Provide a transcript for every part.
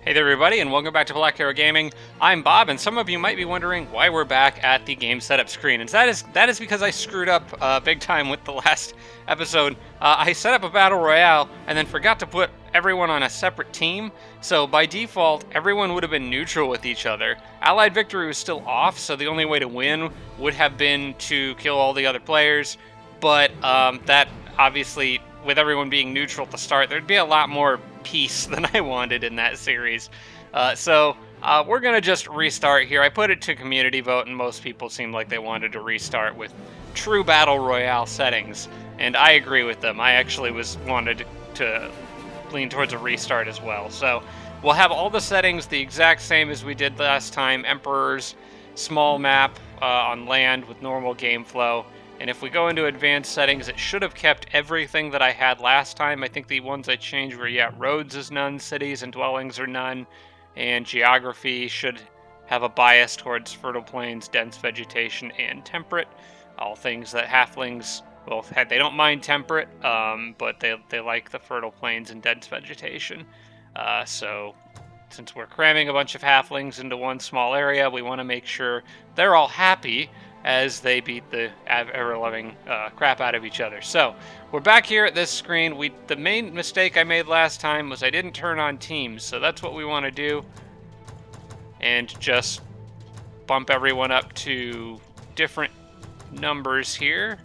Hey there everybody, and welcome back to Black Arrow Gaming. I'm Bob, and some of you might be wondering why we're back at the game setup screen. And that is because I screwed up big time with the last episode. I set up a battle royale and then forgot to put everyone on a separate team. So by default, everyone would have been neutral with each other. Allied victory was still off, so the only way to win would have been to kill all the other players. But that obviously, with everyone being neutral at the start, there'd be a lot more peace than I wanted in that series. So we're going to just restart here. I put it to community vote, and most people seemed like they wanted to restart with true Battle Royale settings. And I agree with them. I actually wanted to lean towards a restart as well. So we'll have all the settings the exact same as we did last time. Emperors, small map on land with normal game flow. And if we go into advanced settings, it should have kept everything that I had last time. I think the ones I changed were, roads is none, cities and dwellings are none, and geography should have a bias towards fertile plains, dense vegetation, and temperate. All things that halflings, well, they don't mind temperate, but they like the fertile plains and dense vegetation. So since we're cramming a bunch of halflings into one small area, we want to make sure they're all happy as they beat the ever-loving crap out of each other. So we're back here at this screen. The main mistake I made last time was I didn't turn on teams, so that's what we want to do, and just bump everyone up to different numbers here.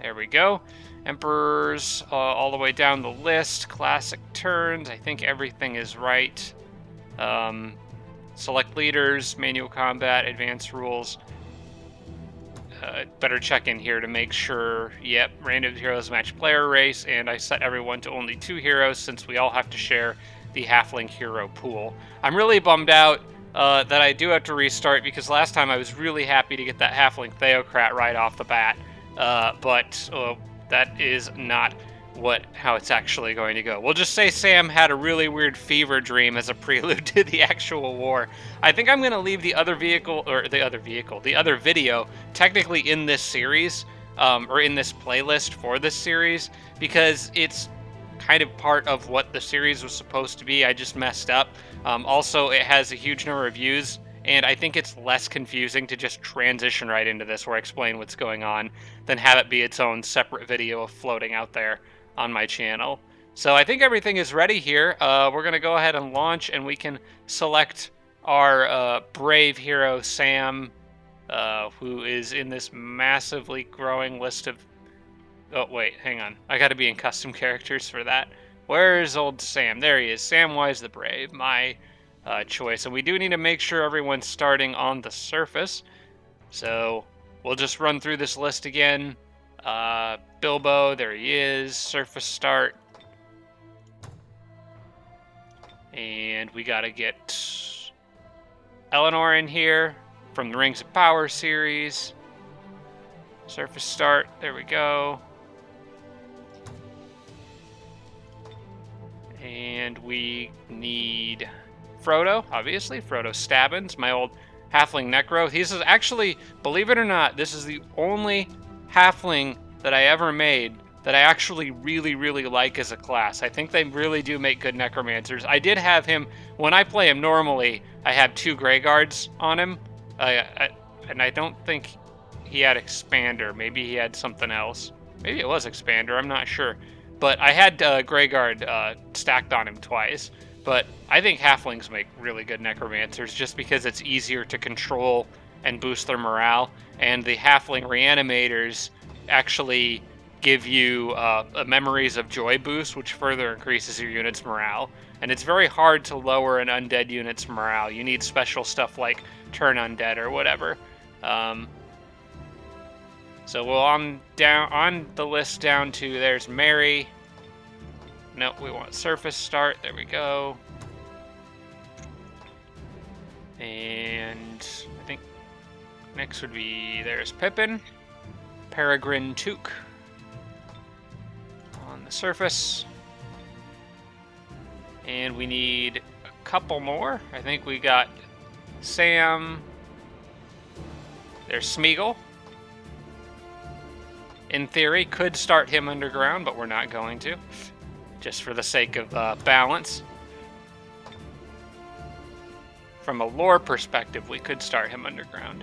There we go. Emperors all the way down the list. Classic turns. I think everything is right. Select leaders, manual combat, advanced rules. Better check in here to make sure. Yep, random heroes match player race, and I set everyone to only 2 heroes since we all have to share the halfling hero pool. I'm really bummed out that I do have to restart because last time I was really happy to get that halfling theocrat right off the bat, but that is not how it's actually going to go. We'll just say Sam had a really weird fever dream as a prelude to the actual war. I think I'm going to leave the other video technically in this series, or in this playlist for this series, because it's kind of part of what the series was supposed to be. I just messed up. Also, it has a huge number of views, and I think it's less confusing to just transition right into this where I explain what's going on than have it be its own separate video of floating out there on my channel. So I think everything is ready here. We're going to go ahead and launch, and we can select our brave hero, Sam, who is in this massively growing list of... Oh, wait, hang on. I got to be in custom characters for that. Where's old Sam? There he is. Samwise the Brave, my choice. And we do need to make sure everyone's starting on the surface. So we'll just run through this list again. Bilbo, there he is. Surface start. And we gotta get Eleanor in here from the Rings of Power series. Surface start, there we go. And we need Frodo, obviously. Frodo Stabbins, my old halfling necro. He's actually, believe it or not, this is the only halfling that I ever made that I actually really, really like as a class. I think they really do make good necromancers. I did have him, when I play him normally, I have 2 Grey Guards on him, and I don't think he had Expander. Maybe he had something else. Maybe it was Expander, I'm not sure. But I had Grey Guard stacked on him twice. But I think halflings make really good necromancers just because it's easier to control and boost their morale, and the halfling reanimators actually give you a memories of joy boost, which further increases your unit's morale. And it's very hard to lower an undead unit's morale. You need special stuff like turn undead or whatever. So we'll on the list down to, there's Mary. Nope, we want surface start. There we go. And I think next would be, there's Pippin. Peregrine Took on the surface. And we need a couple more. I think we got Sam. There's Smeagol. In theory, could start him underground, but we're not going to. just for the sake of balance. From a lore perspective, we could start him underground.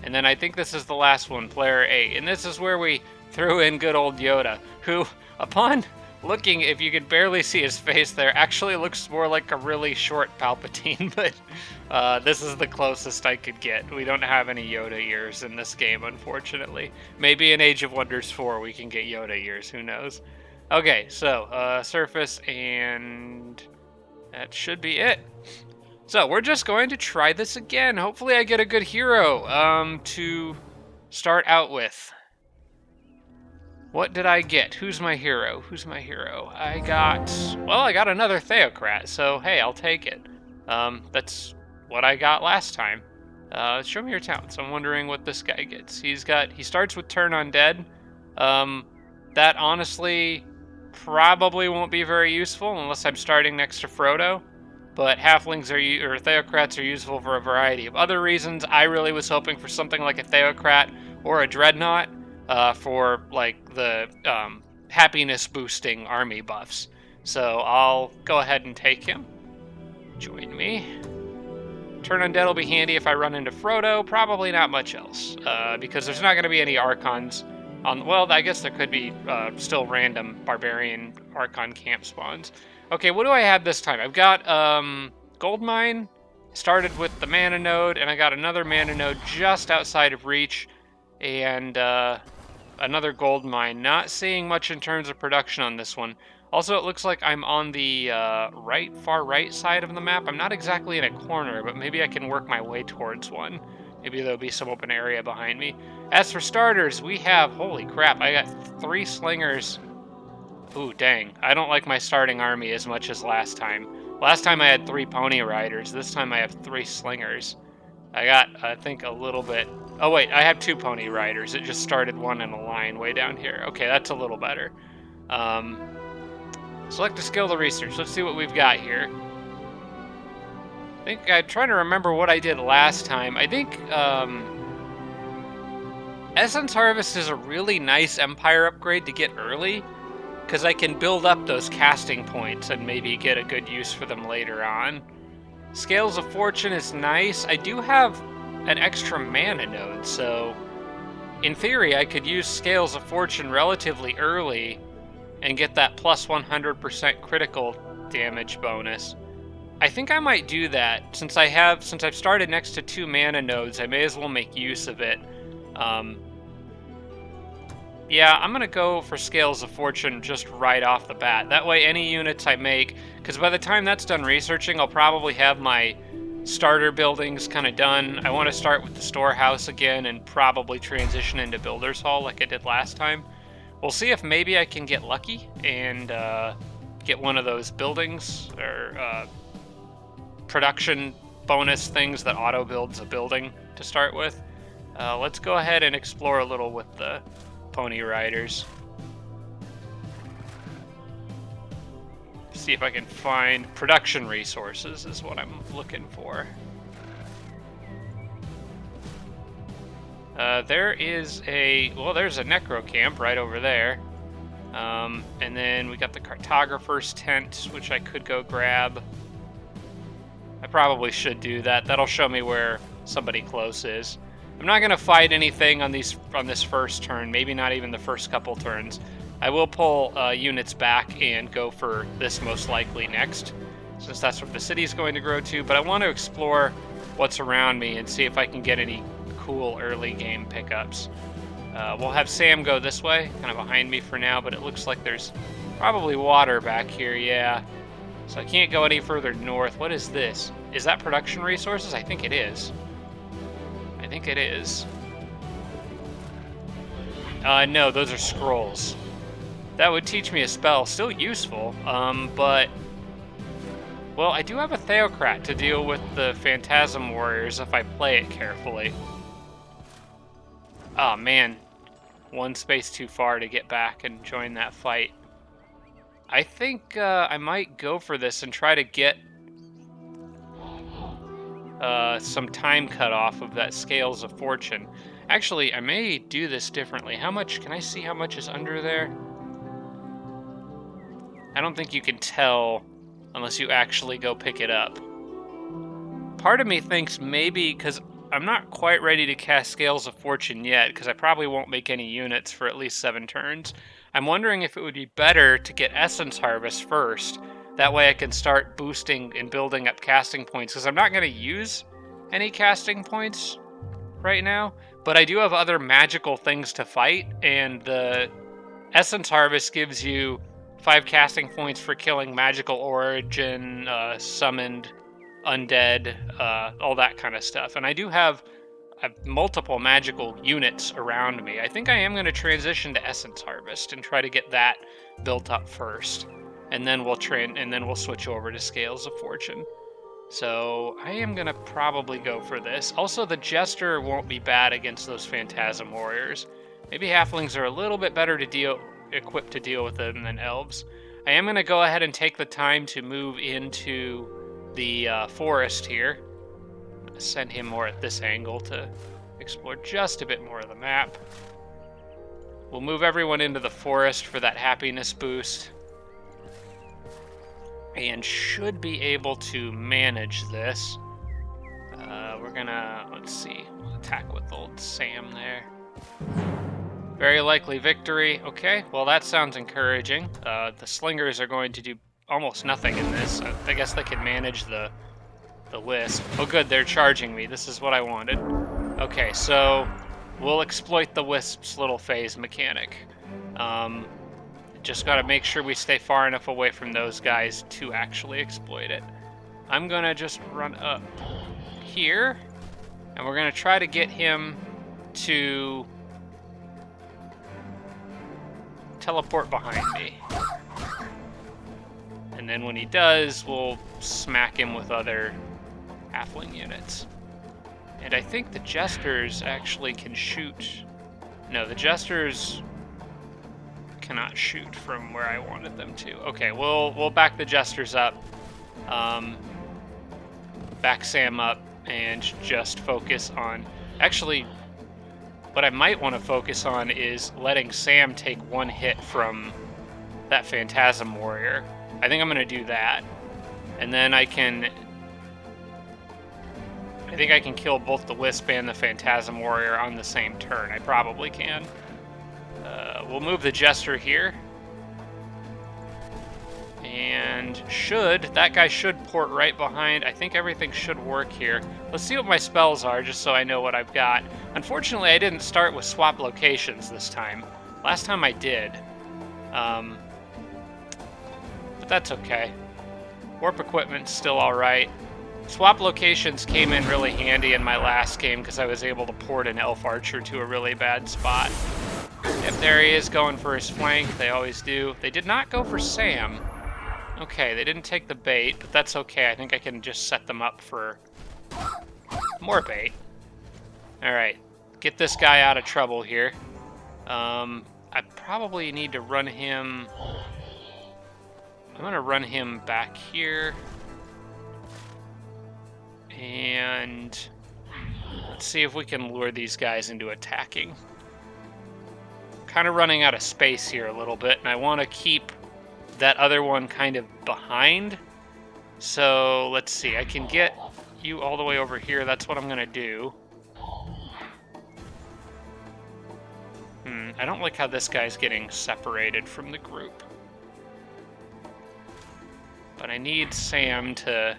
And then I think this is the last one, player 8. And this is where we threw in good old Yoda, who, upon looking, if you could barely see his face there, actually looks more like a really short Palpatine, but this is the closest I could get. We don't have any Yoda ears in this game, unfortunately. Maybe in Age of Wonders 4 we can get Yoda ears, who knows. Okay, so surface, and that should be it. So we're just going to try this again. Hopefully I get a good hero to start out with. What did I get? Who's my hero? Who's my hero? I got another Theocrat, so hey, I'll take it. That's what I got last time. Show me your talents. I'm wondering what this guy gets. He starts with turn undead. That honestly probably won't be very useful unless I'm starting next to Frodo. But halflings or Theocrats are useful for a variety of other reasons. I really was hoping for something like a Theocrat or a Dreadnought for like the happiness boosting army buffs. So I'll go ahead and take him. Join me. Turn undead will be handy if I run into Frodo. Probably not much else because there's not going to be any Archons on. Well, I guess there could be still random barbarian Archon camp spawns. Okay, what do I have this time? I've got Gold Mine, started with the Mana Node, and I got another Mana Node just outside of reach, and another Gold Mine. Not seeing much in terms of production on this one. Also, it looks like I'm on the far right side of the map. I'm not exactly in a corner, but maybe I can work my way towards one. Maybe there'll be some open area behind me. As for starters, we have, holy crap, I got 3 slingers. Ooh, dang. I don't like my starting army as much as last time. Last time I had 3 pony riders. This time I have 3 slingers. I got, I think, a little bit... Oh, wait, I have 2 pony riders. It just started one in a line way down here. Okay, that's a little better. Select a skill to research. Let's see what we've got here. I think I'm trying to remember what I did last time. I think, Essence Harvest is a really nice Empire upgrade to get early, because I can build up those casting points and maybe get a good use for them later on. Scales of Fortune is nice. I do have an extra mana node, so in theory I could use Scales of Fortune relatively early and get that plus 100% critical damage bonus. I think I might do that. Since I've started next to 2 mana nodes, I may as well make use of it. Yeah, I'm going to go for Scales of Fortune just right off the bat. That way any units I make, because by the time that's done researching, I'll probably have my starter buildings kind of done. I want to start with the storehouse again and probably transition into Builder's Hall like I did last time. We'll see if maybe I can get lucky and get one of those buildings or production bonus things that auto builds a building to start with. Let's go ahead and explore a little with the pony riders. See if I can find production resources is what I'm looking for. There's a necro camp right over there. And then we got the cartographer's tent, which I could go grab. I probably should do that. That'll show me where somebody close is. I'm not going to fight anything on this first turn, maybe not even the first couple turns. I will pull units back and go for this most likely next, since that's what the city's going to grow to, but I want to explore what's around me and see if I can get any cool early game pickups. We'll have Sam go this way, kind of behind me for now, but it looks like there's probably water back here, yeah. So I can't go any further north. What is this? Is that production resources? I think it is. I think it is. No, those are scrolls. That would teach me a spell. Still useful, but... Well, I do have a Theocrat to deal with the Phantasm Warriors if I play it carefully. Oh, man. One space too far to get back and join that fight. I think I might go for this and try to get some time cut off of that Scales of Fortune. Actually, I may do this differently. How much, can I see how much is under there? I don't think you can tell unless you actually go pick it up. Part of me thinks maybe, because I'm not quite ready to cast Scales of Fortune yet, because I probably won't make any units for at least 7 turns. I'm wondering if it would be better to get Essence Harvest first. That way I can start boosting and building up casting points, because I'm not going to use any casting points right now, but I do have other magical things to fight, and the Essence Harvest gives you 5 casting points for killing magical origin, summoned, undead, all that kind of stuff. And I do have multiple magical units around me. I think I am going to transition to Essence Harvest and try to get that built up first, and then we'll switch over to Scales of Fortune. So I am going to probably go for this. Also, the Jester won't be bad against those Phantasm Warriors. Maybe Halflings are a little bit better equipped to deal with them than Elves. I am going to go ahead and take the time to move into the forest here. Send him more at this angle to explore just a bit more of the map. We'll move everyone into the forest for that happiness boost, and should be able to manage this. We're gonna, let's see, we'll attack with old Sam there. Very likely victory. Okay, well that sounds encouraging. The slingers are going to do almost nothing in this. I guess they can manage the wisp. Oh good, they're charging me. This is what I wanted. Okay, so we'll exploit the wisp's little phase mechanic. Just gotta make sure we stay far enough away from those guys to actually exploit it. I'm gonna just run up here, and we're gonna try to get him to teleport behind me. And then when he does, we'll smack him with other halfling units. And I think the Jesters actually can shoot. No, the Jesters cannot shoot from where I wanted them to. Okay, we'll back the Jesters up, back Sam up, and just focus on... Actually, what I might want to focus on is letting Sam take 1 hit from that Phantasm Warrior. I think I'm going to do that. And then I think I can kill both the Wisp and the Phantasm Warrior on the same turn. I probably can. We'll move the Jester here. And that guy should port right behind. I think everything should work here. Let's see what my spells are, just so I know what I've got. Unfortunately, I didn't start with swap locations this time. Last time I did. But that's okay. Warp equipment's still alright. Swap locations came in really handy in my last game because I was able to port an Elf Archer to a really bad spot. Yep, there he is going for his flank. They always do. They did not go for Sam. Okay, they didn't take the bait, but that's okay. I think I can just set them up for more bait. Alright, get this guy out of trouble here. I probably need to run him... I'm going to run him back here. And let's see if we can lure these guys into attacking. Kind of running out of space here a little bit, and I want to keep that other one kind of behind. So let's see, I can get you all the way over here. That's what I'm going to do. I don't like how this guy's getting separated from the group. But I need Sam to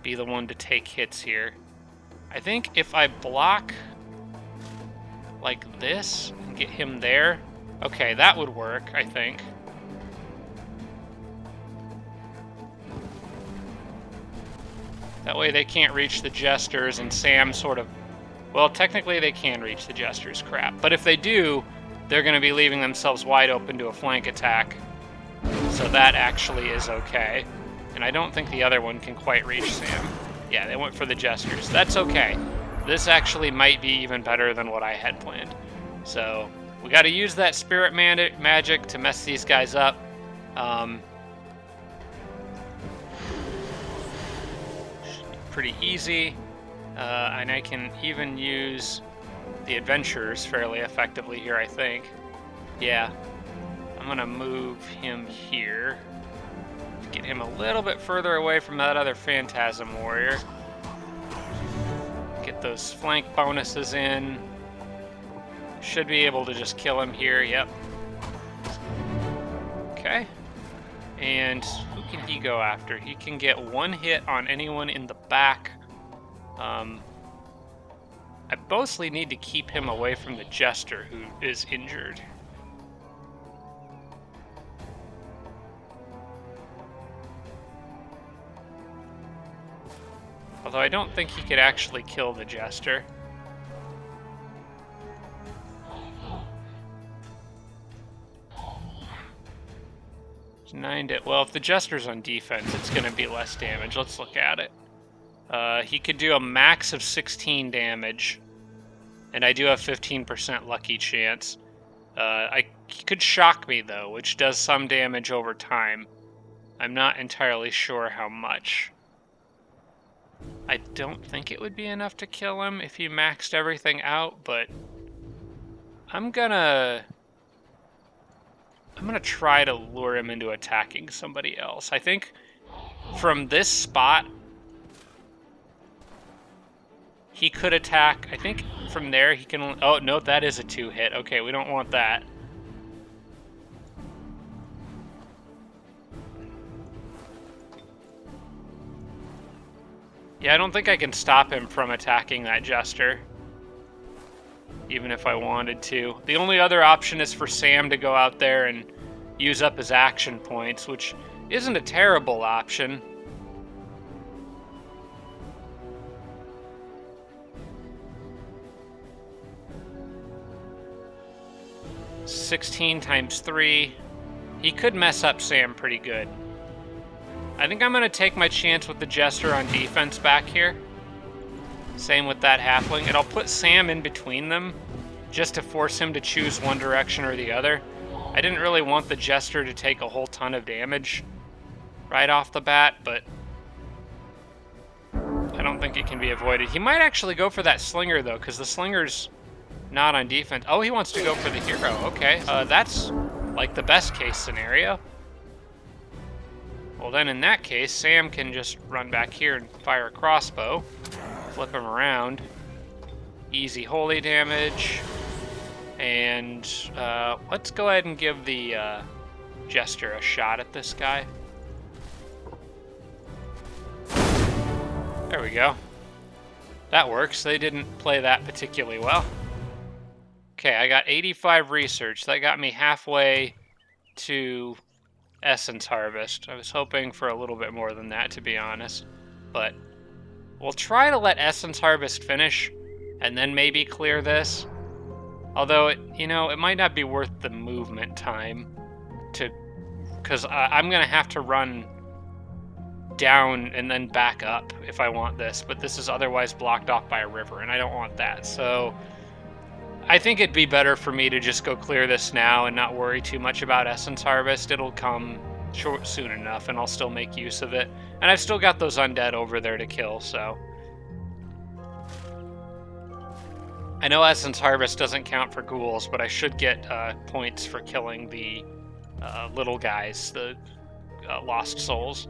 be the one to take hits here. I think if I block like this and get him there, okay, that would work, I think. That way they can't reach the Jesters, and Sam sort of... Well, technically they can reach the Jesters, crap. But if they do, they're going to be leaving themselves wide open to a flank attack. So that actually is okay. And I don't think the other one can quite reach Sam. Yeah, they went for the Jesters. That's okay. This actually might be even better than what I had planned. So we got to use that spirit magic to mess these guys up. Pretty easy. And I can even use the adventures fairly effectively here, I think. Yeah. I'm going to move him here. Get him a little bit further away from that other Phantasm Warrior. Get those flank bonuses in. Should be able to just kill him here, yep. Okay. And who can he go after? He can get one hit on anyone in the back. I mostly need to keep him away from the Jester, who is injured. Although I don't think he could actually kill the Jester. Well, if the Jester's on defense, it's going to be less damage. Let's look at it. He could do a max of 16 damage, and I do have 15% lucky chance. He could shock me, though, which does some damage over time. I'm not entirely sure how much. I don't think it would be enough to kill him if he maxed everything out, but I'm gonna try to lure him into attacking somebody else. I think from this spot, he could attack. I think from there he can... Oh, no, that is a 2-hit. Okay, we don't want that. Yeah, I don't think I can stop him from attacking that Jester, even if I wanted to. The only other option is for Sam to go out there and use up his action points, which isn't a terrible option. $16 times 3. He could mess up Sam pretty good. I think I'm going to take my chance with the Jester on defense back here. Same with that halfling. And I'll put Sam in between them just to force him to choose one direction or the other. I didn't really want the Jester to take a whole ton of damage right off the bat, but I don't think it can be avoided. He might actually go for that Slinger, though, because the Slinger's not on defense. Oh, he wants to go for the hero. Okay, that's like the best case scenario. Well, then in that case, Sam can just run back here and fire a crossbow. Flip him around. Easy holy damage. And let's go ahead and give the Jester a shot at this guy. There we go. That works. They didn't play that particularly well. Okay, I got 85 research. That got me halfway to Essence Harvest. I was hoping for a little bit more than that, to be honest. But we'll try to let Essence Harvest finish and then maybe clear this. Although, it might not be worth the movement time because I'm going to have to run down and then back up if I want this. But this is otherwise blocked off by a river, and I don't want that. So I think it'd be better for me to just go clear this now and not worry too much about Essence Harvest. It'll come soon enough, and I'll still make use of it. And I've still got those undead over there to kill, so. I know Essence Harvest doesn't count for ghouls, but I should get points for killing the little guys, the lost souls.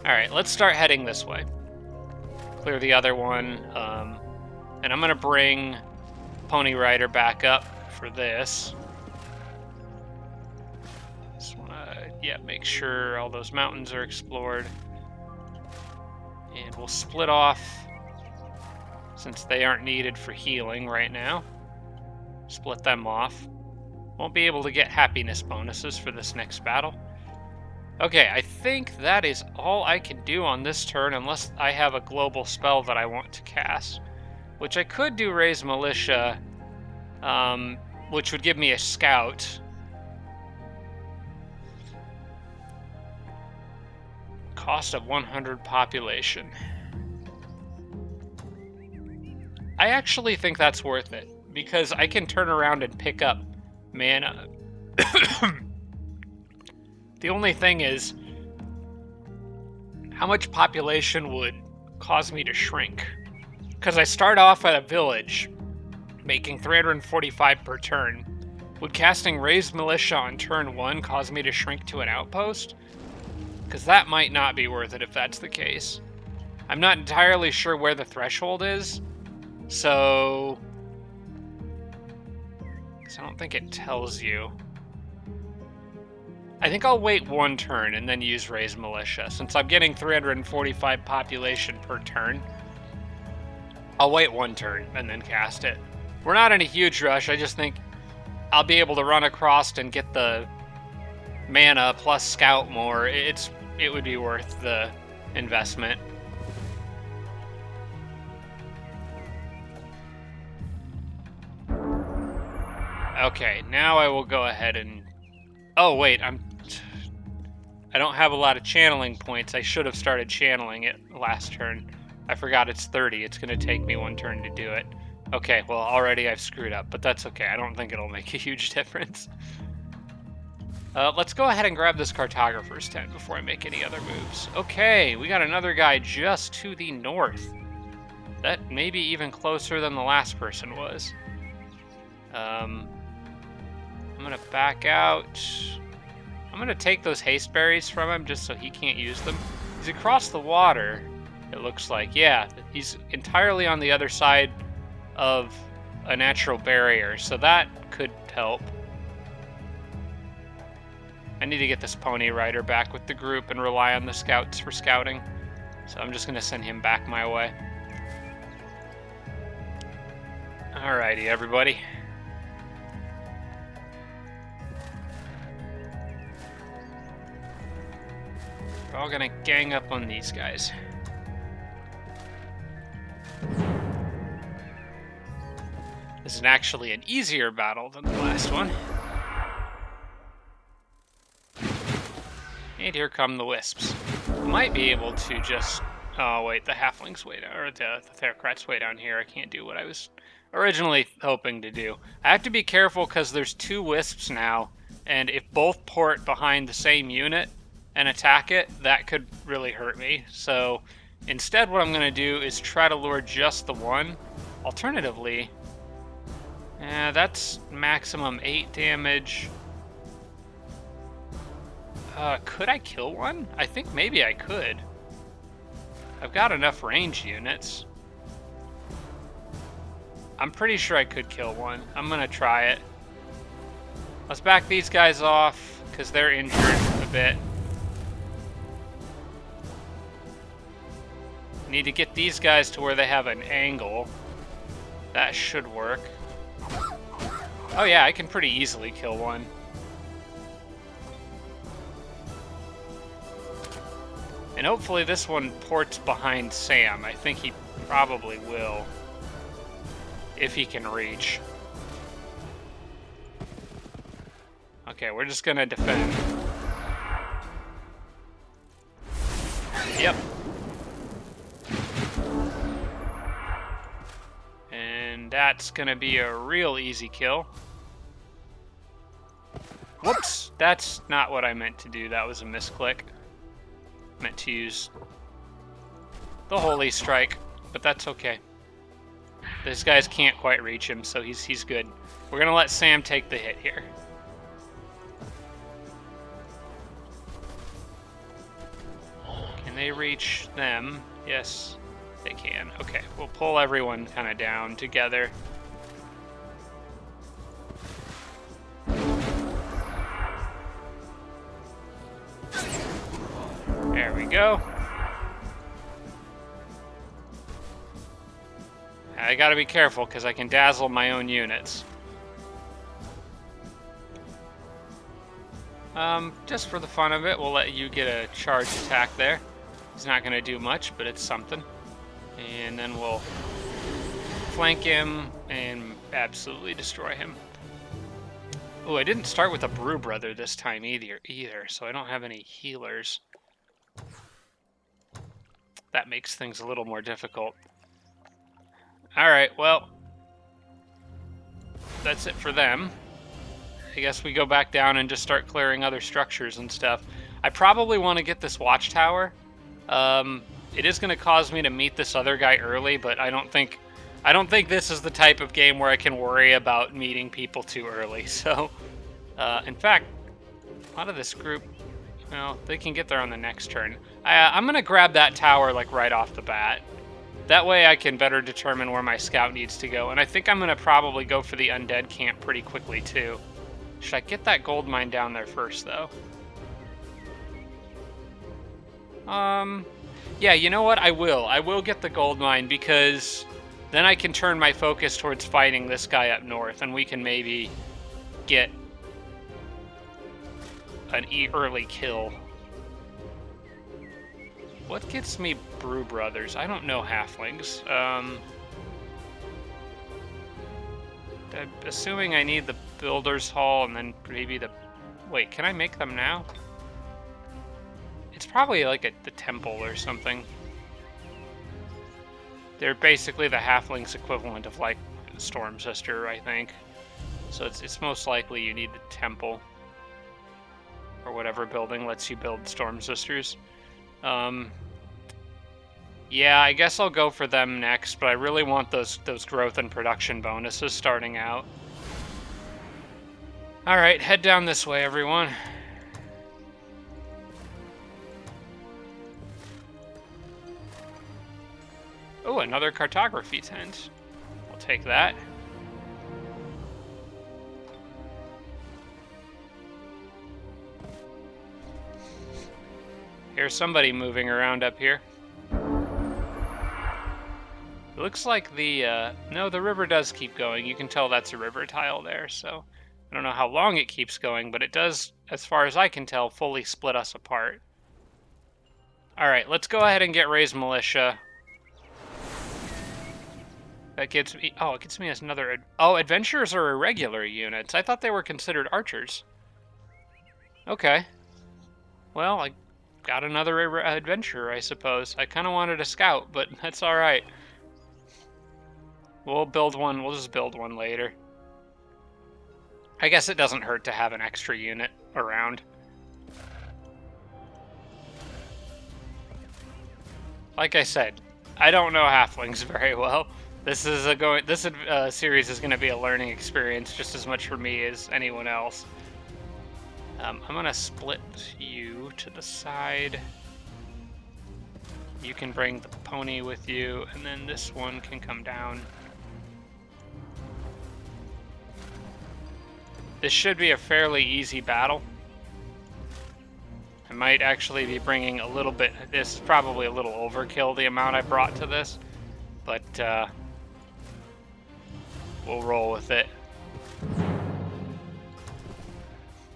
Alright, let's start heading this way. Clear the other one, and I'm going to bring Pony Rider back up for this. Just want to, make sure all those mountains are explored. And we'll split off, since they aren't needed for healing right now. Split them off. Won't be able to get happiness bonuses for this next battle. Okay, I think that is all I can do on this turn, unless I have a global spell that I want to cast. Which I could do Raise Militia, which would give me a scout. Cost of 100 population. I actually think that's worth it, because I can turn around and pick up mana. The only thing is, how much population would cause me to shrink? Because I start off at a village, making 345 per turn, Would casting Raised Militia on turn 1 cause me to shrink to an outpost? Because that might not be worth it if that's the case. I'm not entirely sure where the threshold is, so... Because I don't think it tells you. I think I'll wait 1 turn and then use Raised Militia. Since I'm getting 345 population per turn, I'll wait 1 turn and then cast it. We're not in a huge rush, I just think I'll be able to run across and get the mana plus scout more. It would be worth the investment. Okay, now I will go ahead and... Oh, wait, I don't have a lot of channeling points. I should have started channeling it last turn. I forgot it's 30. It's going to take me 1 turn to do it. Okay, well, already I've screwed up, but that's okay. I don't think it'll make a huge difference. Let's go ahead and grab this cartographer's tent before I make any other moves. Okay, we got another guy just to the north. That may be even closer than the last person was. I'm going to back out. I'm going to take those haste berries from him just so he can't use them. He's across the water, it looks like. Yeah, he's entirely on the other side of a natural barrier, so that could help. I need to get this pony rider back with the group and rely on the scouts for scouting, so I'm just going to send him back my way. Alrighty, everybody. We're all going to gang up on these guys. This is actually an easier battle than the last one. And here come the wisps. I might be able to just... Oh, wait, the halflings way down, or the theocrats way down here. I can't do what I was originally hoping to do. I have to be careful because there's 2 wisps now, and if both port behind the same unit and attack it, that could really hurt me. So instead what I'm going to do is try to lure just the one. Alternatively... that's maximum 8 damage. Could I kill one? I think maybe I could. I've got enough range units. I'm pretty sure I could kill one. I'm gonna try it. Let's back these guys off, because they're injured a bit. Need to get these guys to where they have an angle. That should work. Oh yeah, I can pretty easily kill one. And hopefully this one ports behind Sam. I think he probably will. If he can reach. Okay, we're just gonna defend. Yep. And that's gonna be a real easy kill. Whoops, that's not what I meant to do. That was a misclick. Meant to use the Holy Strike, but that's okay. These guys can't quite reach him, so he's good. We're gonna let Sam take the hit here. Can they reach them? Yes, they can. Okay, we'll pull everyone kind of down together. There we go. I gotta be careful because I can dazzle my own units. Just for the fun of it, we'll let you get a charge attack there. It's not gonna do much, but it's something. And then we'll flank him and absolutely destroy him. Oh, I didn't start with a Brew Brother this time either, so I don't have any healers. That makes things a little more difficult. Alright, well, that's it for them. I guess we go back down and just start clearing other structures and stuff. I probably want to get this watchtower. It is going to cause me to meet this other guy early, but I don't think I don't think this is the type of game where I can worry about meeting people too early. So, in fact, a lot of this group, well, they can get there on the next turn. I'm going to grab that tower, like, right off the bat. That way I can better determine where my scout needs to go. And I think I'm going to probably go for the undead camp pretty quickly, too. Should I get that gold mine down there first, though? Yeah, you know what? I will. I will get the gold mine, because then I can turn my focus towards fighting this guy up north, and we can maybe get an early kill. What gets me Brew Brothers? I don't know halflings. Assuming I need the Builder's Hall and then maybe the... Wait, can I make them now? It's probably like at the temple or something. They're basically the halflings equivalent of like Storm Sister, I think. So it's most likely you need the temple. Or whatever building lets you build Storm Sisters. Yeah, I guess I'll go for them next, but I really want those growth and production bonuses starting out. Alright, head down this way, everyone. Oh, another cartography tent. I'll take that. Here's somebody moving around up here. It looks like the, no, the river does keep going. You can tell that's a river tile there, so I don't know how long it keeps going, but it does, as far as I can tell, fully split us apart. Alright, let's go ahead and get Ray's Militia. That gets me, oh, it gets me as another, oh, adventurers are irregular units. I thought they were considered archers. Okay. Well, I got another adventurer, I suppose. I kind of wanted a scout, but that's alright. We'll build one, we'll just build one later. I guess it doesn't hurt to have an extra unit around. Like I said, I don't know halflings very well. This is this series is going to be a learning experience just as much for me as anyone else. I'm going to split you to the side. You can bring the pony with you, and then this one can come down. This should be a fairly easy battle. I might actually be bringing a little bit... This is probably a little overkill, the amount I brought to this. But, we'll roll with it.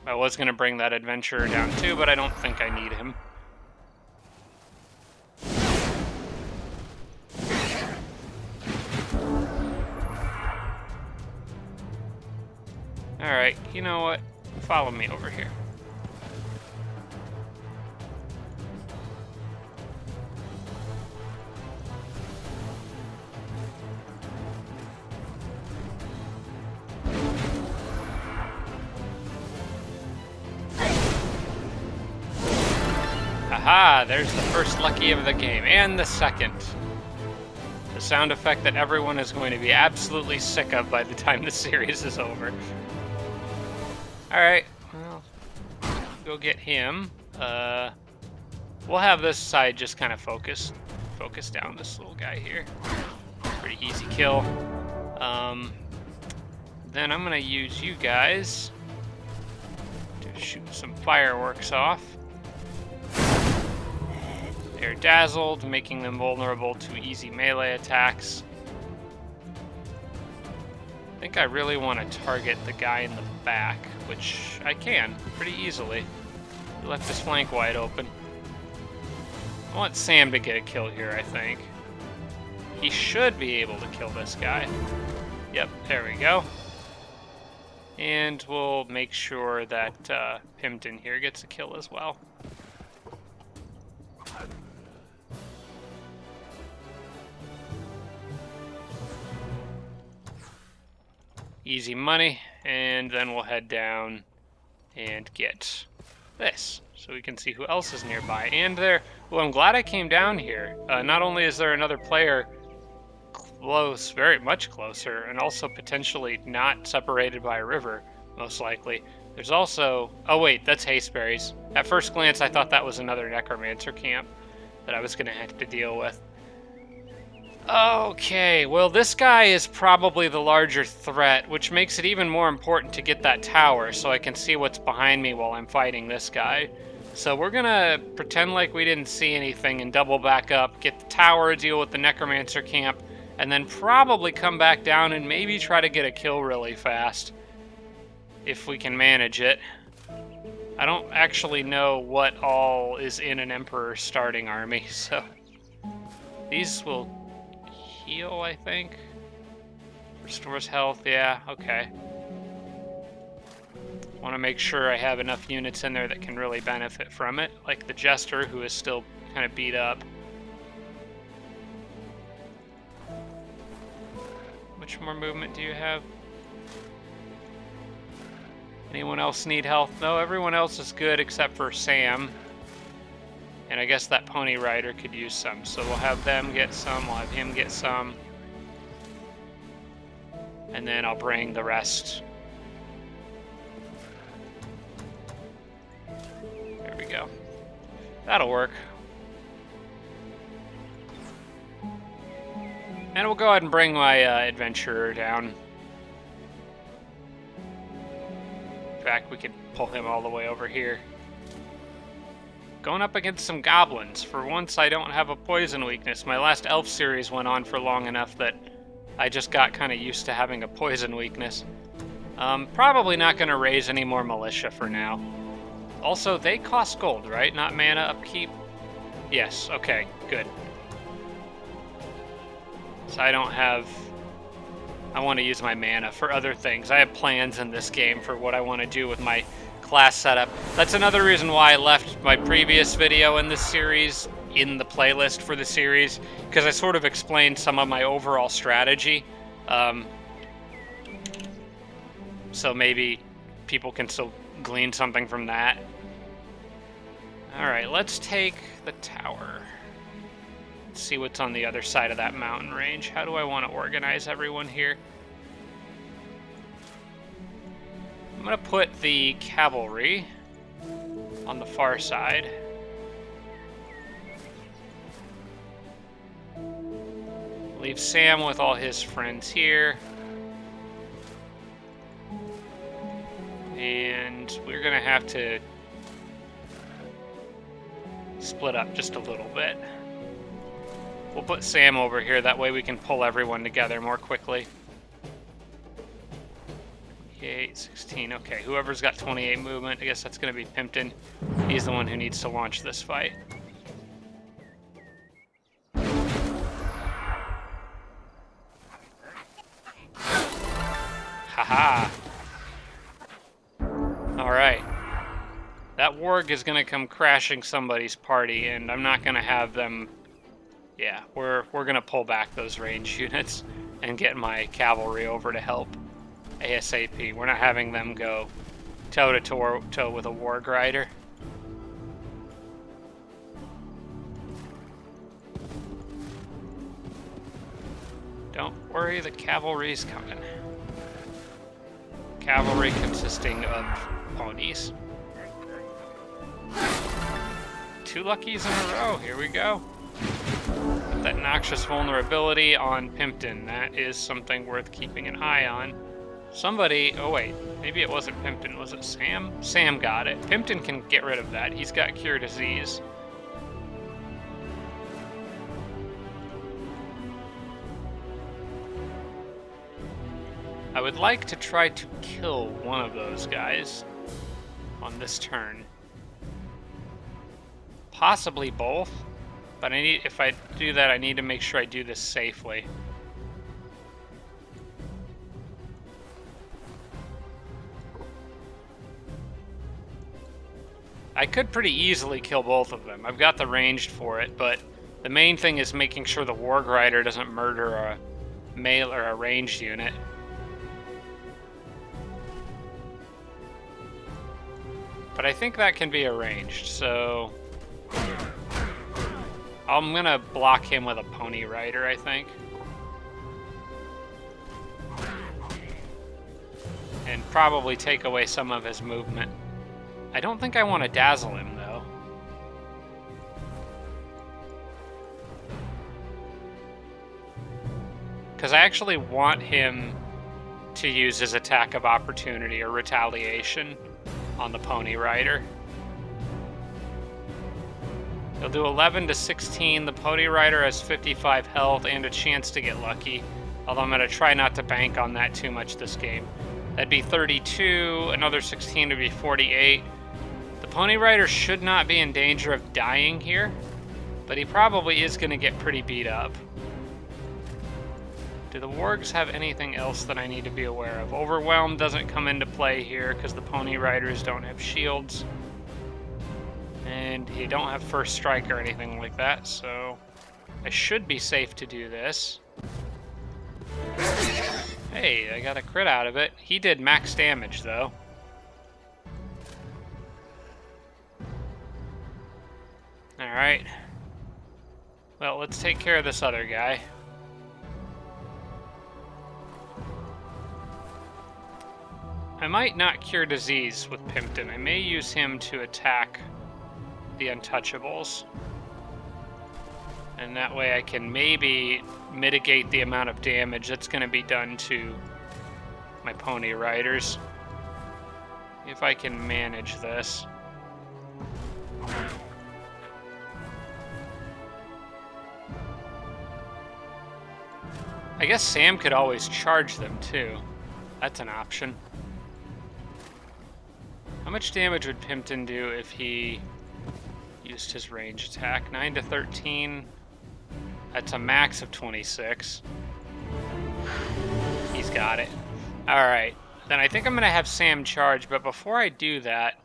I was going to bring that adventurer down too, but I don't think I need him. Alright, you know what? Follow me over here. Aha! There's the first lucky of the game, and the second. The sound effect that everyone is going to be absolutely sick of by the time the series is over. Alright, well, go get him. We'll have this side just kind of focus down this little guy here. Pretty easy kill. Then I'm gonna use you guys to shoot some fireworks off. They're dazzled, making them vulnerable to easy melee attacks. I think I really want to target the guy in the back, which I can pretty easily. He left his flank wide open. I want Sam to get a kill here, I think. He should be able to kill this guy. Yep, there we go. And we'll make sure that Pimpton here gets a kill as well. Easy money, and then we'll head down and get this, so we can see who else is nearby. And there, well, I'm glad I came down here. Not only is there another player close, very much closer, and also potentially not separated by a river, most likely. There's also... Oh wait, that's hasteberries. At first glance, I thought that was another necromancer camp that I was going to have to deal with. Okay, well this guy is probably the larger threat, which makes it even more important to get that tower so I can see what's behind me while I'm fighting this guy. So we're gonna pretend like we didn't see anything and double back up, get the tower, deal with the necromancer camp, and then probably come back down and maybe try to get a kill really fast. If we can manage it. I don't actually know what all is in an Emperor's starting army, so... These will heal, I think. Restores health, yeah, okay. Want to make sure I have enough units in there that can really benefit from it, like the Jester, who is still kind of beat up. Much more movement do you have? Anyone else need health? No, everyone else is good except for Sam. And I guess that pony rider could use some. So we'll have them get some, we'll have him get some. And then I'll bring the rest. There we go. That'll work. And we'll go ahead and bring my adventurer down. In fact, we could pull him all the way over here. Going up against some goblins. For once, I don't have a poison weakness. My last elf series went on for long enough that I just got kind of used to having a poison weakness. Probably not going to raise any more militia for now. Also, they cost gold, right? Not mana upkeep? Yes, okay, good. So I don't have... I want to use my mana for other things. I have plans in this game for what I want to do with my class setup. That's another reason why I left my previous video in this series in the playlist for the series, because I sort of explained some of my overall strategy. So maybe people can still glean something from that. Alright, let's take the tower. Let's see what's on the other side of that mountain range. How do I want to organize everyone here? I'm going to put the cavalry on the far side. Leave Sam with all his friends here. And we're going to have to split up just a little bit. We'll put Sam over here, that way we can pull everyone together more quickly. 28, 16, okay, whoever's got 28 movement, I guess that's going to be Pimpton. He's the one who needs to launch this fight. Haha! Alright. That warg is going to come crashing somebody's party, and I'm not going to have them... Yeah, we're going to pull back those range units and get my cavalry over to help ASAP. We're not having them go toe-to-toe with a warg rider. Don't worry, the cavalry's coming. Cavalry consisting of ponies. 2 luckies in a row, here we go. Put that noxious vulnerability on Pimpton. That is something worth keeping an eye on. Somebody, oh wait, maybe it wasn't Pimpton, was it Sam? Sam got it. Pimpton can get rid of that, he's got cure disease. I would like to try to kill one of those guys on this turn. Possibly both, but if I do that, I need to make sure I do this safely. I could pretty easily kill both of them. I've got the ranged for it, but the main thing is making sure the warg rider doesn't murder a melee or a ranged unit. But I think that can be arranged, so... I'm gonna block him with a pony rider, I think. and probably take away some of his movement. I don't think I want to dazzle him, though. Because I actually want him to use his attack of opportunity or retaliation on the Pony Rider. He'll do 11 to 16. The Pony Rider has 55 health and a chance to get lucky. Although I'm going to try not to bank on that too much this game. That'd be 32. Another 16 would be 48. The Pony Rider should not be in danger of dying here, but he probably is going to get pretty beat up. Do the wargs have anything else that I need to be aware of? Overwhelm doesn't come into play here because the Pony Riders don't have shields. And you don't have first strike or anything like that, so I should be safe to do this. Hey, I got a crit out of it. He did max damage, though. Alright. Well, let's take care of this other guy. I might not cure disease with Pimpton. I may use him to attack the Untouchables. And that way I can maybe mitigate the amount of damage that's going to be done to my Pony Riders. If I can manage this. I guess Sam could always charge them too. That's an option. How much damage would Pimpton do if he used his range attack? 9 to 13. That's a max of 26. He's got it. Alright. Then I think I'm going to have Sam charge, but before I do that,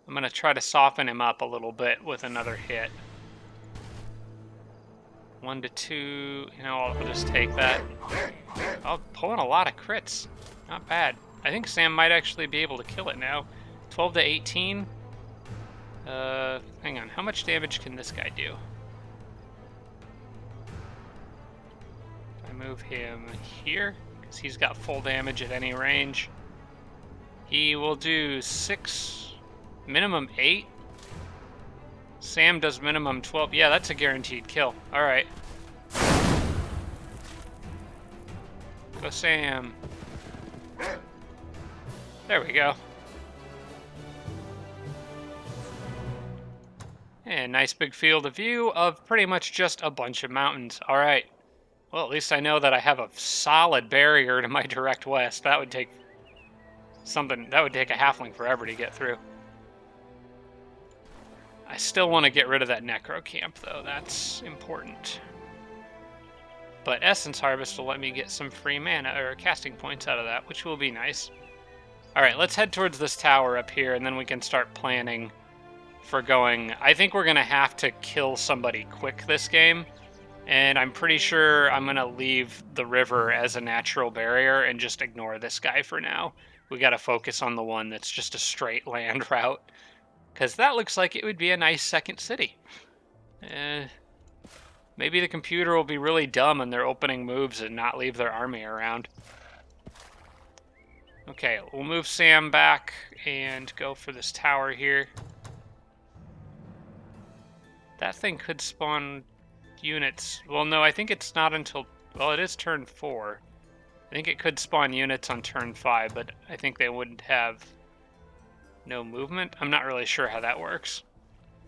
I'm going to try to soften him up a little bit with another hit. 1 to 2. You know, I'll just take that. Oh, pulling a lot of crits. Not bad. I think Sam might actually be able to kill it now. 12 to 18. Hang on. How much damage can this guy do? I move him here, because he's got full damage at any range. He will do 6, minimum 8. Sam does minimum 12. Yeah, that's a guaranteed kill. Alright. Go Sam. There we go. And nice big field of view of pretty much just a bunch of mountains. Alright. Well, at least I know that I have a solid barrier to my direct west. That would take something, that would take a halfling forever to get through. I still want to get rid of that necro camp, though. That's important. But Essence Harvest will let me get some free mana, or casting points out of that, which will be nice. Alright, let's head towards this tower up here, and then we can start planning for going. I think we're going to have to kill somebody quick this game, and I'm pretty sure I'm going to leave the river as a natural barrier and just ignore this guy for now. We got to focus on the one that's just a straight land route, because that looks like it would be a nice second city. Maybe the computer will be really dumb in their opening moves and not leave their army around. Okay, we'll move Sam back and go for this tower here. That thing could spawn units. Well, no, I think it's not until... Well, it is turn 4. I think it could spawn units on turn 5, but I think they wouldn't have no movement. I'm not really sure how that works.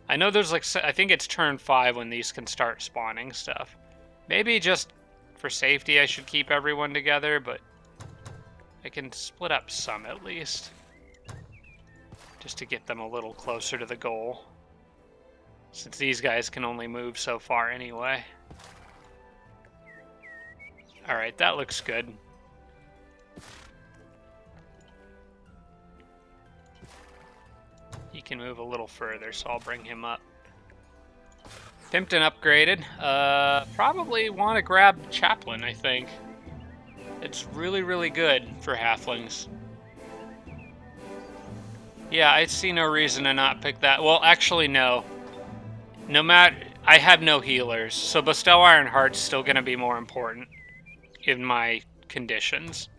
I know there's like... I think it's turn 5 when these can start spawning stuff. Maybe just for safety I should keep everyone together, but I can split up some at least, just to get them a little closer to the goal, since these guys can only move so far anyway. Alright, that looks good. He can move a little further, so I'll bring him up. Pimpton upgraded. Probably want to grab Chaplain, I think. It's really, really good for halflings. Yeah, I see no reason to not pick that. Well, actually, no. No matter... I have no healers, so Bestel Ironheart's still going to be more important in my conditions.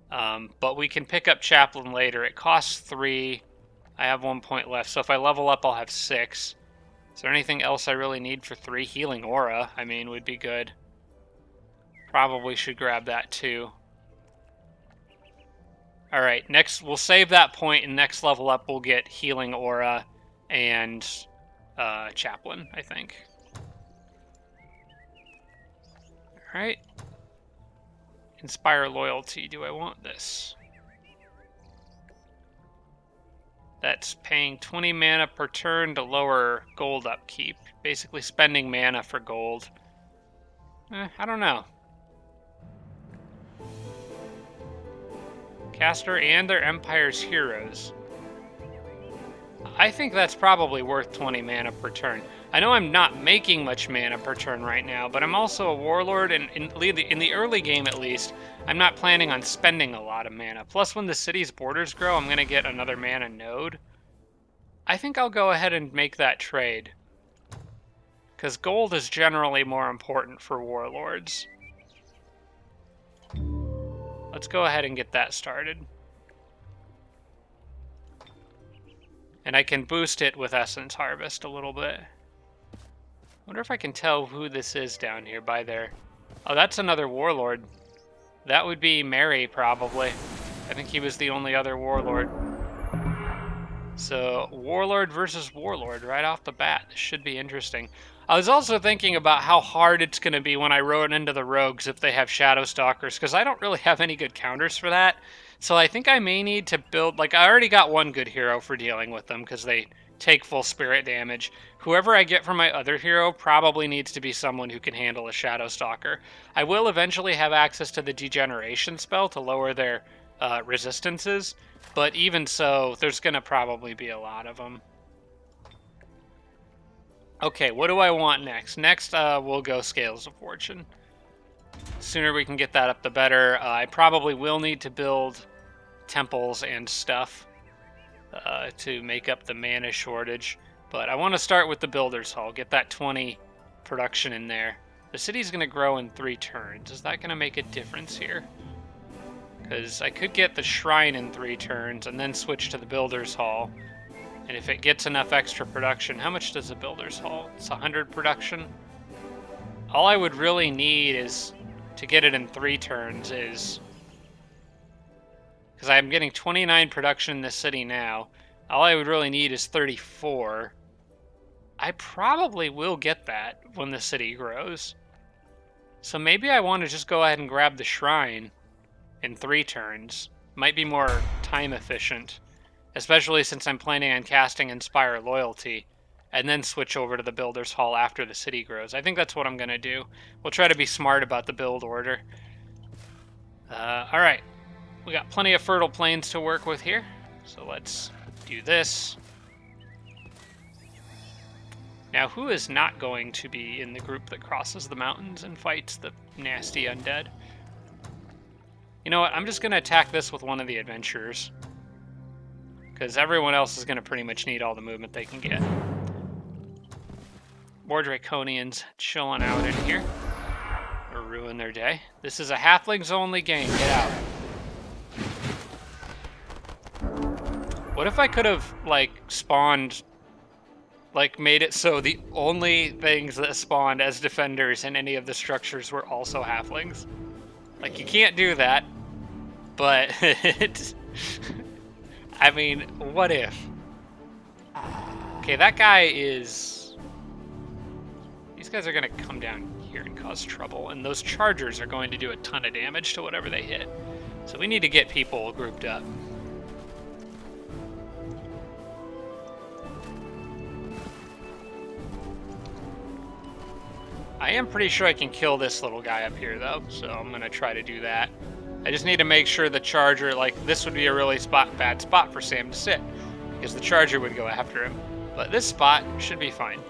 But we can pick up Chaplain later. It costs 3. I have 1 point left, so if I level up, I'll have 6. Is there anything else I really need for 3? Healing Aura, I mean, would be good. Probably should grab that too. Alright, next, we'll save that point, and next level up, we'll get Healing Aura and Chaplain, I think. Alright. Inspire Loyalty. Do I want this? That's paying 20 mana per turn to lower gold upkeep. Basically spending mana for gold. I don't know. Caster and their Empire's heroes. I think that's probably worth 20 mana per turn. I know I'm not making much mana per turn right now, but I'm also a warlord, and in the early game at least, I'm not planning on spending a lot of mana. Plus, when the city's borders grow, I'm going to get another mana node. I think I'll go ahead and make that trade, because gold is generally more important for warlords. Let's go ahead and get that started. And I can boost it with Essence Harvest a little bit. Wonder if I can tell who this is down here by there. Oh, that's another warlord. That would be Mary, probably. I think he was the only other warlord. So, warlord versus warlord right off the bat. This should be interesting. I was also thinking about how hard it's going to be when I run into the rogues if they have Shadow Stalkers, because I don't really have any good counters for that. So I think I may need to build, like, I already got one good hero for dealing with them, because they take full spirit damage. Whoever I get from my other hero probably needs to be someone who can handle a Shadow Stalker. I will eventually have access to the Degeneration spell to lower their resistances, but even so, there's going to probably be a lot of them. Okay, what do I want next? Next, we'll go Scales of Fortune. The sooner we can get that up, the better. I probably will need to build temples and stuff to make up the mana shortage. But I want to start with the Builder's Hall, get that 20 production in there. The city's going to grow in 3 turns. Is that going to make a difference here? Because I could get the Shrine in 3 turns and then switch to the Builder's Hall. And if it gets enough extra production, how much does the Builder's Hall? It's 100 production. All I would really need is to get it in 3 turns is... because I'm getting 29 production in this city now. All I would really need is 34. I probably will get that when the city grows. So maybe I want to just go ahead and grab the Shrine in 3 turns. Might be more time efficient. Especially since I'm planning on casting Inspire Loyalty, and then switch over to the Builder's Hall after the city grows. I think that's what I'm going to do. We'll try to be smart about the build order. Alright, we got plenty of fertile plains to work with here, so let's do this. Now, who is not going to be in the group that crosses the mountains and fights the nasty undead? You know what, I'm just going to attack this with one of the adventurers, because everyone else is going to pretty much need all the movement they can get. More Draconians chilling out in here. Or ruin their day. This is a halflings only game. Get out. What if I could have, like, spawned... like, made it so the only things that spawned as defenders in any of the structures were also halflings? Like, you can't do that. But it's... I mean, what if? Okay, that guy is... these guys are going to come down here and cause trouble, and those chargers are going to do a ton of damage to whatever they hit. So we need to get people grouped up. I am pretty sure I can kill this little guy up here, though, so I'm going to try to do that. I just need to make sure the charger, like, this would be a really bad spot for Sam to sit, because the charger would go after him. But this spot should be fine.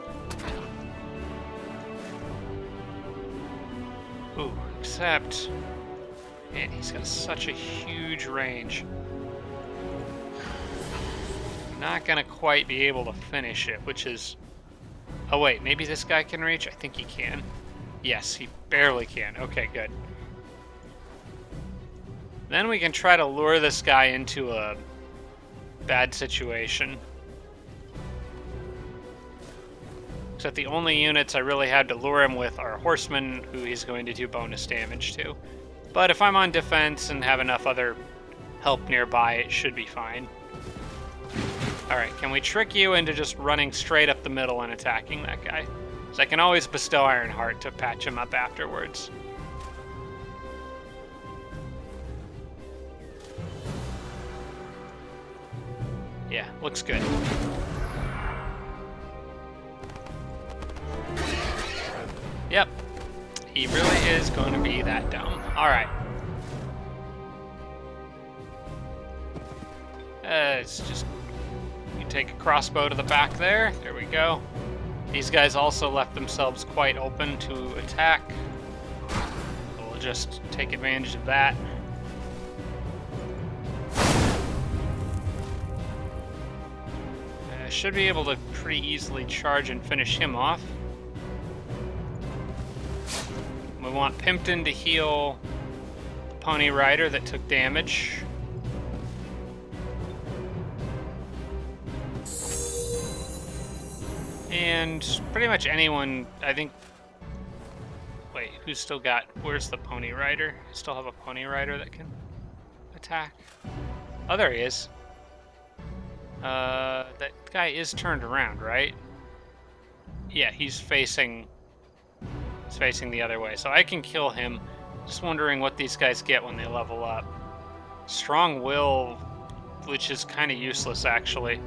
Ooh, except... man, he's got such a huge range. Not gonna quite be able to finish it, which is... oh wait, maybe this guy can reach? I think he can. Yes, he barely can. Okay, good. Then we can try to lure this guy into a bad situation. Except the only units I really had to lure him with are horsemen, who he's going to do bonus damage to. But if I'm on defense and have enough other help nearby, it should be fine. Alright, can we trick you into just running straight up the middle and attacking that guy? Because I can always bestow Ironheart to patch him up afterwards. Yeah, looks good. Yep, he really is going to be that dumb. Alright. It's just... You take a crossbow to the back there. There we go. These guys also left themselves quite open to attack. We'll just take advantage of that. Should be able to pretty easily charge and finish him off. We want Pimpton to heal the Pony Rider that took damage. And pretty much anyone, I think... Wait, who's still got... Where's the Pony Rider? I still have a Pony Rider that can attack. Oh, there he is. That guy is turned around, right? Yeah, he's facing the other way, so I can kill him. Just wondering what these guys get when they level up. Strong Will, which is kind of useless, actually.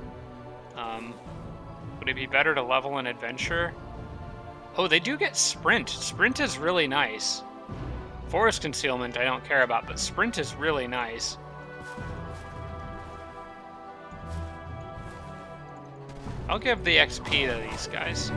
Would it be better to level an Adventure? Oh, they do get Sprint. Sprint is really nice. Forest Concealment I don't care about, but Sprint is really nice. I'll give the XP to these guys.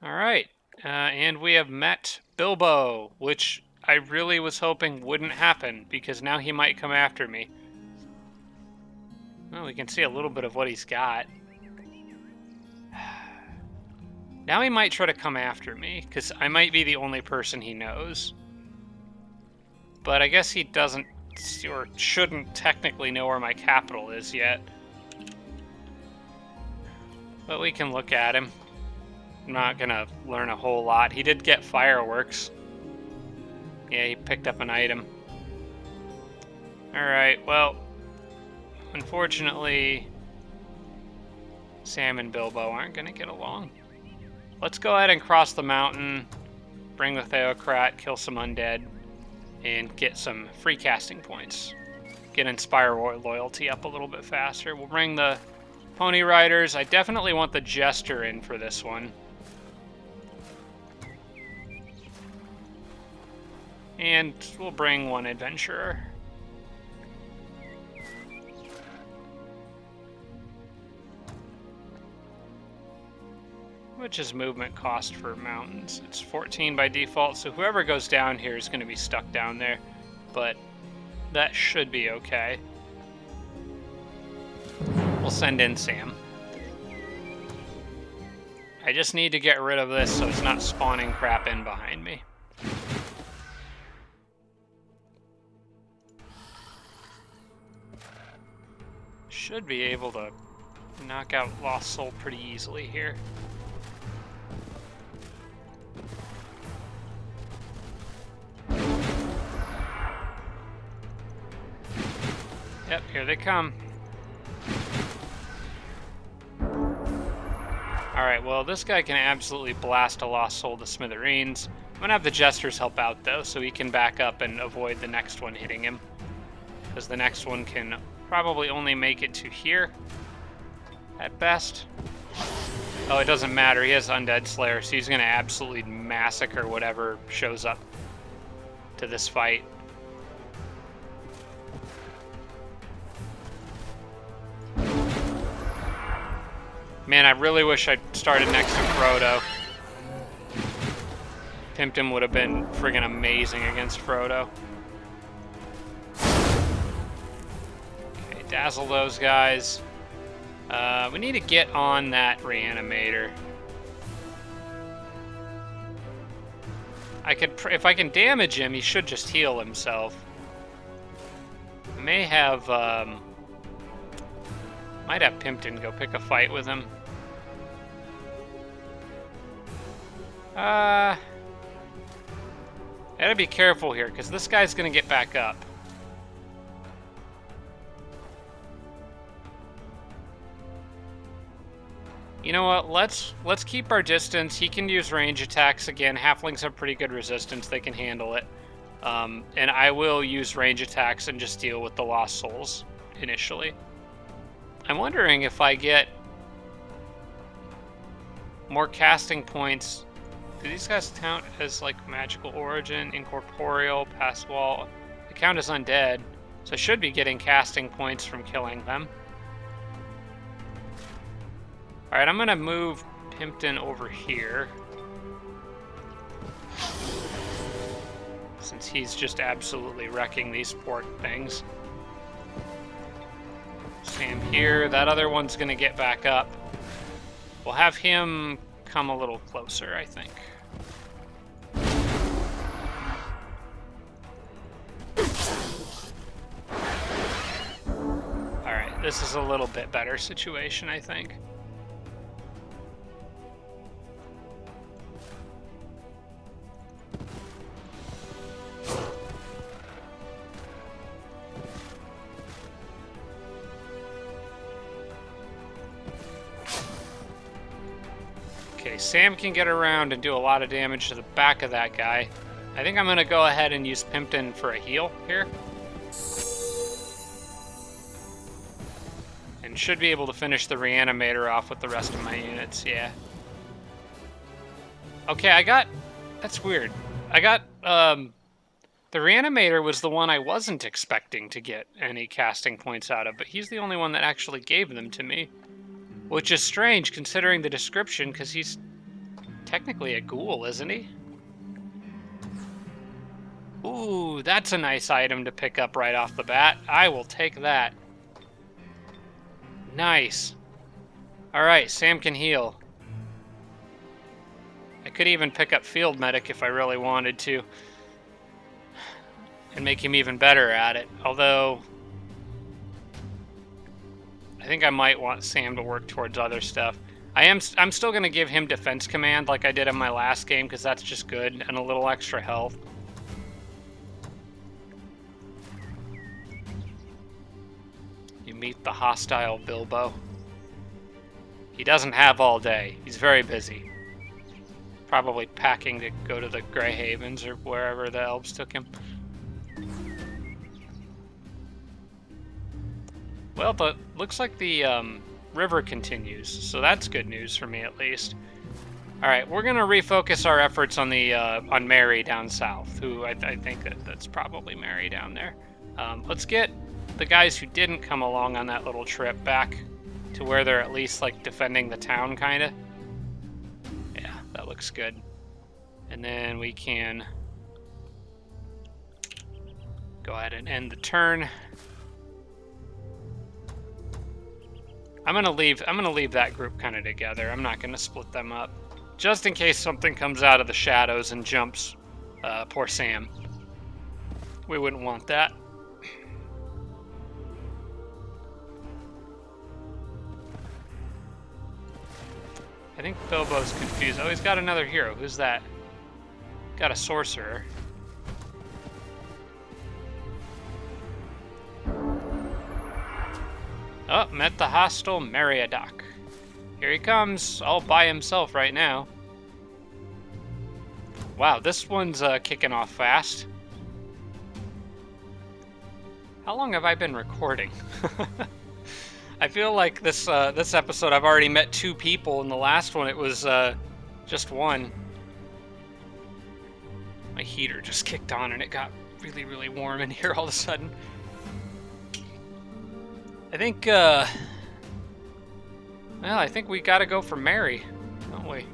Alright, and we have met Bilbo, which I really was hoping wouldn't happen, because now he might come after me. Well, we can see a little bit of what he's got. Now he might try to come after me, because I might be the only person he knows. But I guess he doesn't, or shouldn't technically know where my capital is yet. But we can look at him. I'm not gonna learn a whole lot. He did get fireworks. Yeah, he picked up an item. Alright, well, unfortunately, Sam and Bilbo aren't gonna get along. Let's go ahead and cross the mountain, bring the Theocrat, kill some undead, and get some free casting points. Get Inspire Loyalty up a little bit faster. We'll bring the Pony Riders. I definitely want the Jester in for this one. And we'll bring one Adventurer. Which is movement cost for mountains. It's 14 by default, so whoever goes down here is going to be stuck down there. But that should be okay. We'll send in Sam. I just need to get rid of this so it's not spawning crap in behind me. Should be able to knock out Lost Soul pretty easily here. Yep, here they come. Alright, well, this guy can absolutely blast a Lost Soul to smithereens. I'm gonna have the Jesters help out, though, so he can back up and avoid the next one hitting him. Because the next one can probably only make it to here, at best. Oh, it doesn't matter, he has Undead Slayer, so he's gonna absolutely massacre whatever shows up to this fight. Man, I really wish I'd started next to Frodo. Pimpton would have been friggin' amazing against Frodo. Okay, dazzle those guys. We need to get on that Reanimator. if I can damage him, he should just heal himself. I may have, might have Pimpton go pick a fight with him. I gotta be careful here, because this guy's gonna get back up. You know what? Let's keep our distance. He can use range attacks again. Halflings have pretty good resistance; they can handle it. And I will use range attacks and just deal with the lost souls initially. I'm wondering if I get more casting points. Do these guys count as like magical origin, incorporeal, pass wall? They count as undead, so I should be getting casting points from killing them. Alright, I'm gonna move Pimpton over here, since he's just absolutely wrecking these poor things. Sam here. That other one's gonna get back up. We'll have him come a little closer, I think. Alright, this is a little bit better situation, I think. Okay, Sam can get around and do a lot of damage to the back of that guy. I think I'm going to go ahead and use Pimpton for a heal here. And should be able to finish the Reanimator off with the rest of my units, yeah. Okay, that's weird. I got, the Reanimator was the one I wasn't expecting to get any casting points out of, but he's the only one that actually gave them to me. Which is strange, considering the description, because he's technically a ghoul, isn't he? Ooh, that's a nice item to pick up right off the bat. I will take that. Nice. Alright, Sam can heal. I could even pick up Field Medic if I really wanted to. And make him even better at it. Although I think I might want Sam to work towards other stuff. I'm still going to give him Defense Command like I did in my last game, because that's just good, and a little extra health. You meet the hostile Bilbo. He doesn't have all day. He's very busy. Probably packing to go to the Grey Havens or wherever the elves took him. Well, looks like the river continues, so that's good news for me at least. All right, we're gonna refocus our efforts on the on Mary down south, who I think that's probably Mary down there. Let's get the guys who didn't come along on that little trip back to where they're at least like defending the town, kind of. Yeah, that looks good. And then we can go ahead and end the turn. I'm gonna leave that group kind of together. I'm not gonna split them up, just in case something comes out of the shadows and jumps poor Sam. We wouldn't want that. I think Bilbo's confused. Oh, he's got another hero. Who's that? Got a sorcerer. Oh, met the hostile Meriadoc. Here he comes, all by himself right now. Wow, this one's kicking off fast. How long have I been recording? I feel like this episode I've already met 2 people, and the last one it was just one. My heater just kicked on and it got really, really warm in here all of a sudden. I think, well, I think we gotta go for Mary, don't we?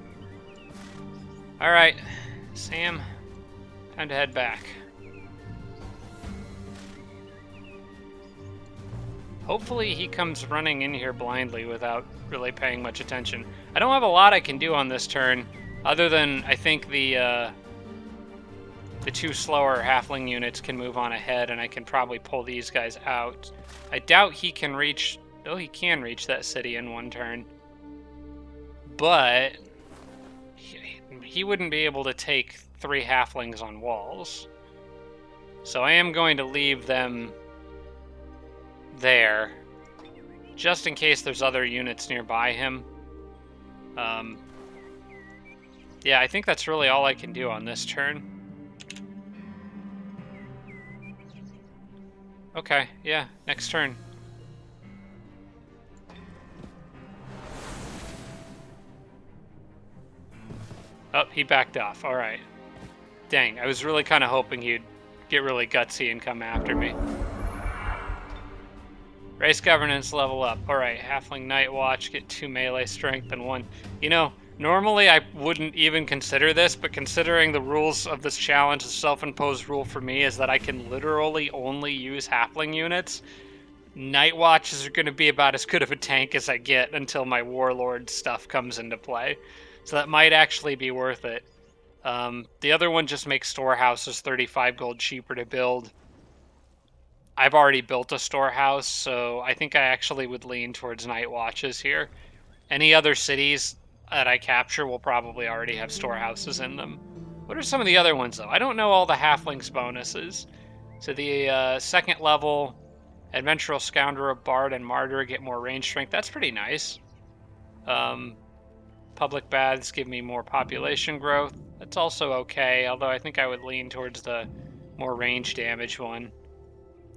Alright, Sam, time to head back. Hopefully he comes running in here blindly without really paying much attention. I don't have a lot I can do on this turn, other than, I think, the the 2 slower halfling units can move on ahead, and I can probably pull these guys out. I doubt he can reach... Oh, he can reach that city in 1 turn. But he wouldn't be able to take 3 halflings on walls. So I am going to leave them there, just in case there's other units nearby him. Yeah, I think that's really all I can do on this turn. Okay, yeah, next turn. Oh, he backed off. All right. Dang, I was really kind of hoping he'd get really gutsy and come after me. Race governance level up. All right, halfling night watch, get 2 melee strength and 1. You know, normally I wouldn't even consider this, but considering the rules of this challenge, the self-imposed rule for me is that I can literally only use halfling units. Night watches are going to be about as good of a tank as I get until my warlord stuff comes into play. So that might actually be worth it. The other one just makes storehouses 35 gold cheaper to build. I've already built a storehouse, so I think I actually would lean towards night watches here. Any other cities that I capture will probably already have storehouses in them. What are some of the other ones, though? I don't know all the halflings bonuses. So the 2nd level, Adventural Scoundrel, Bard, and Martyr get more range strength. That's pretty nice. Public baths give me more population growth. That's also okay, although I think I would lean towards the more range damage one.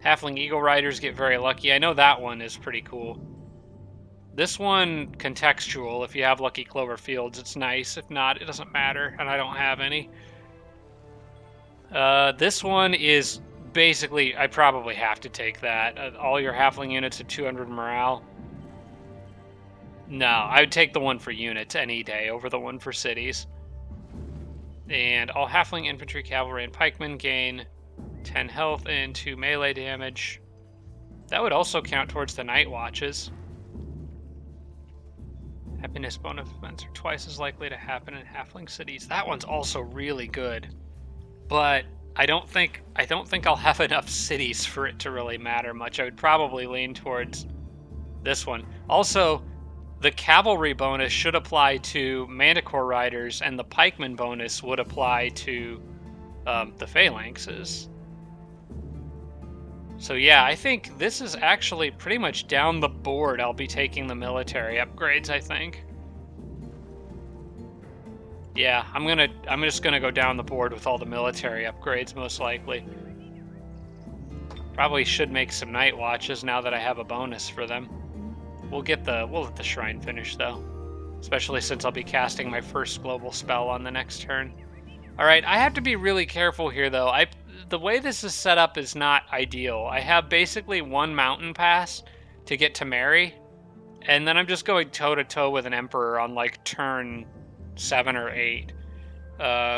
Halfling Eagle Riders get very lucky. I know that one is pretty cool. This one, contextual. If you have Lucky Clover Fields, it's nice. If not, it doesn't matter, and I don't have any. This one is basically, I probably have to take that. All your halfling units at 200 morale. No, I would take the one for units any day over the one for cities. And all halfling infantry, cavalry, and pikemen gain 10 health and 2 melee damage. That would also count towards the night watches. Happiness bonus events are twice as likely to happen in halfling cities. That one's also really good. But I don't think I'll have enough cities for it to really matter much. I would probably lean towards this one. Also, the cavalry bonus should apply to Manticore Riders, and the pikeman bonus would apply to the phalanxes. So yeah, I think this is actually pretty much down the board. I'll be taking the military upgrades, I think. Yeah, I'm just gonna go down the board with all the military upgrades, most likely. Probably should make some night watches now that I have a bonus for them. We'll let the shrine finish though, especially since I'll be casting my first global spell on the next turn. All right, I have to be really careful here though. The way this is set up is not ideal. I have basically 1 mountain pass to get to Mary, and then I'm just going toe-to-toe with an Emperor on like turn 7 or 8,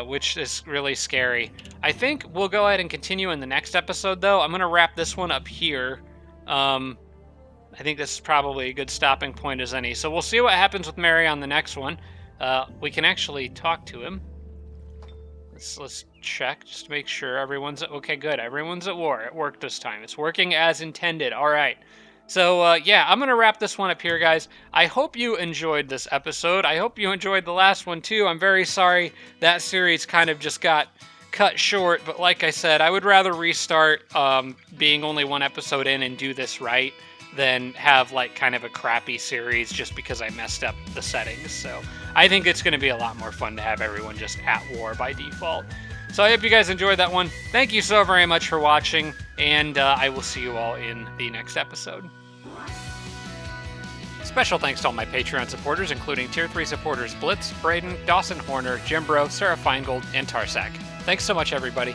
which is really scary. I think we'll go ahead and continue in the next episode, though. I'm going to wrap this one up here. I think this is probably a good stopping point as any. So we'll see what happens with Mary on the next one. We can actually talk to him. Let's check just to make sure everyone's... Okay, good. Everyone's at war. It worked this time. It's working as intended. All right. So, yeah, I'm going to wrap this one up here, guys. I hope you enjoyed this episode. I hope you enjoyed the last one, too. I'm very sorry that series kind of just got cut short. But like I said, I would rather restart being only 1 episode in and do this right than have, like, kind of a crappy series just because I messed up the settings. So I think it's going to be a lot more fun to have everyone just at war by default. So I hope you guys enjoyed that one. Thank you so very much for watching, and I will see you all in the next episode. Special thanks to all my Patreon supporters, including Tier 3 supporters Blitz, Braden, Dawson Horner, Jimbro, Sarah Feingold, and Tarsak. Thanks so much, everybody.